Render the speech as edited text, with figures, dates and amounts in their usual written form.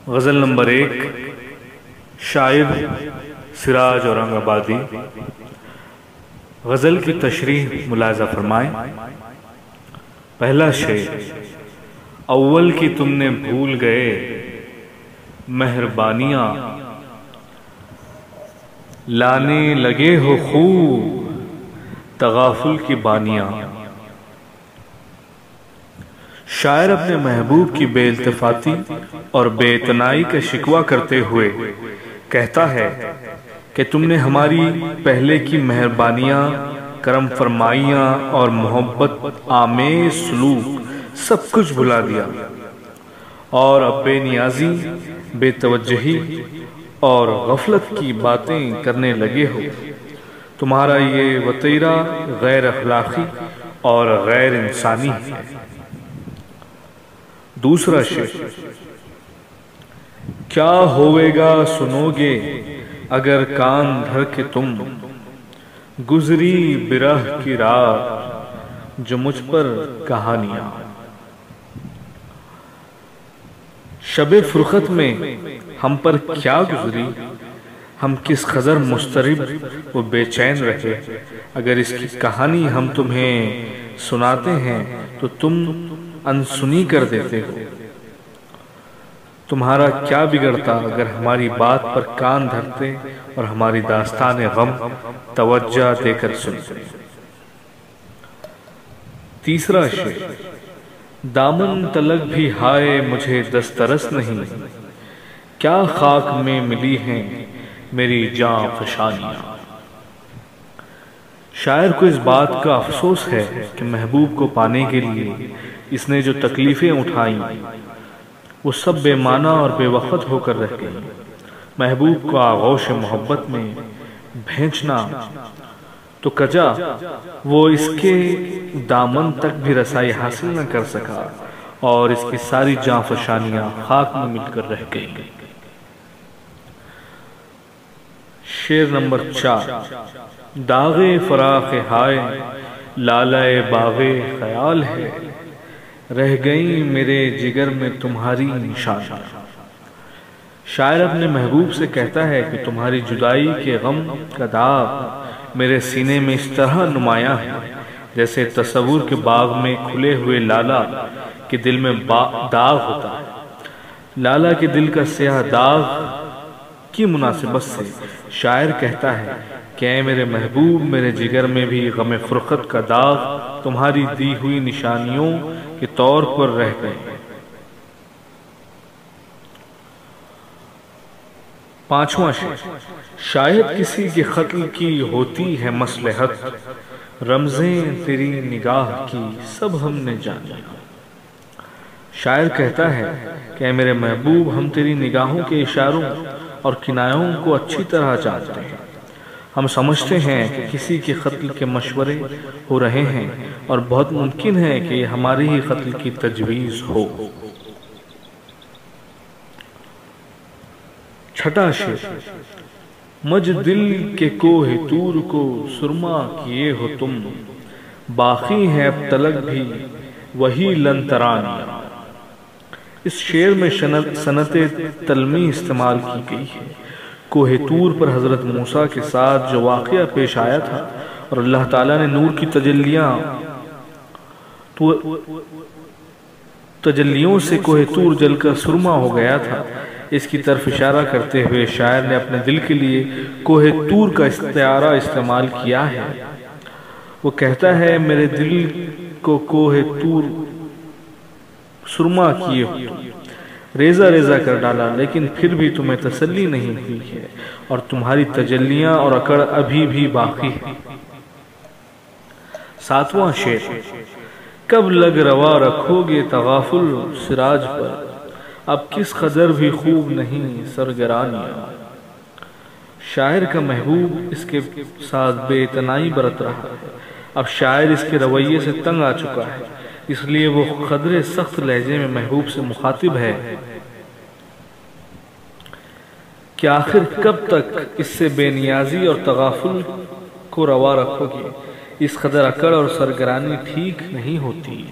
غزل number 1، شاعر سراج اورنگ آبادی۔ غزل کی تشریح ملاحظہ فرمائیں۔ پہلا شعر، اول کی تم نے بھول گئے مہربانیاں، لانے لگے ہو خوب تغافل کی بانیاں۔ شاعر اپنے محبوب کی بے التفاتی اور بے اعتنائی کا شکوہ کرتے ہوئے کہتا ہے کہ تم نے ہماری پہلے کی مہربانیاں، کرم فرمائیاں اور محبت آمیز سلوک سب کچھ بھلا دیا، اور اب بے نیازی، بے توجہی اور غفلت کی باتیں کرنے لگے ہو۔ تمہارا یہ وتیرہ غیر اخلاقی اور غیر انسانی ہے۔ دوسرا شعر، کیا ہوئے گا سنو گے اگر کان دھر کے تم، گزری برہ کی رات جو مجھ پر کہانیاں۔ شب فرقت میں ہم پر کیا گزری، ہم کس قدر مضطرب و بے چین رہے، اگر اس کی کہانی ہم تمہیں سناتے ہیں تو تم انسنی کر دیتے ہو۔ تمہارا کیا بگڑتا اگر ہماری بات پر کان دھرتے اور ہماری داستان غم توجہ دے کر سنتے۔ تیسرا شعر، دامن تلک بھی ہائے مجھے دسترس نہیں، کیا خاک میں ملی ہیں میری جاں فشانیاں۔ شاعر کو اس بات کا افسوس ہے کہ محبوب کو پانے کے لیے اس نے جو تکلیفیں اٹھائیں وہ سب بے معنی اور بے وقت ہو کر رہ گئی۔ محبوب کو آغوش محبت میں بھینچنا تو کجا، وہ اس کے دامن تک بھی رسائی حاصل نہ کر سکا، اور اس کی ساری جاں فشانیاں خاک میں مل کر رہ گئی۔ شعر نمبر 4، داغ فراق ہائے لالۂ باغ خیال ہے، رہ گئی میرے جگر میں تمہاری نشانیاں۔ شاعر اپنے محبوب سے کہتا ہے کہ تمہاری جدائی کے غم کا داغ میرے سینے میں اس طرح نمایاں ہے جیسے تصور کے باغ میں کھلے ہوئے لالا کے دل میں داغ ہوتا ہے۔ لالا کے دل کا سیاہ داغ کی مناسبت سے شاعر کہتا ہے کہ اے میرے محبوب، میرے جگر میں بھی غم فرقت کا داغ تمہاری دی ہوئی نشانیوں کے طور پر رہ گئے۔ پانچواں شعر، شاید کسی کے قتل کی ہوتی ہے مصلحت، رمزیں تیری نگاہ کی سب ہم نے جانی۔ شاعر کہتا ہے کہ اے میرے محبوب، ہم تیری نگاہوں کے اشاروں اور کنایوں کو اچھی طرح جانتے ہیں۔ ہم سمجھتے ہیں کہ کسی کے قتل کے مشورے ہو رہے ہیں، اور بہت ممکن ہے کہ یہ ہماری ہی قتل کی تجویز ہو۔ چھٹا شعر، مجھ دل کے کوہ طور کو سرما کیے ہو تم، باقی ہے اب تلک بھی وہی لن ترانیاں۔ اس شعر میں صنعت تلمی استعمال کی گئی ہے۔ کوہ طور پر حضرت موسیٰ کے ساتھ جو واقعہ پیش آیا تھا اور اللہ تعالیٰ نے نور کی تجلیوں سے کوہ طور جل کر سرما ہو گیا تھا، اس کی طرف اشارہ کرتے ہوئے شاعر نے اپنے دل کے لیے کوہ طور کا استعارہ استعمال کیا ہے۔ وہ کہتا ہے میرے دل کو کوہ طور سرما کیے ہو تم، ریزہ ریزہ کر ڈالا، لیکن پھر بھی تمہیں تسلی نہیں ہوئی ہے، اور تمہاری تجلیاں اور اکڑ ابھی بھی باقی ہے۔ ساتواں شعر، کب لگ روا رکھو گے تغافل سراج پر، اب کس قدر بھی خوب نہیں سرگرانیاں۔ شاعر کا محبوب اس کے ساتھ بے اعتنائی برت رہا ہے۔ اب شاعر اس کے رویے سے تنگ آ چکا ہے، اس لیے وہ قدر سخت لہجے میں محبوب سے مخاطب ہے کہ آخر کب تک اس سے بے نیازی اور تغافل کو روا رکھو گے، اس قدر اکڑ اور سرگرانی ٹھیک نہیں ہوتی۔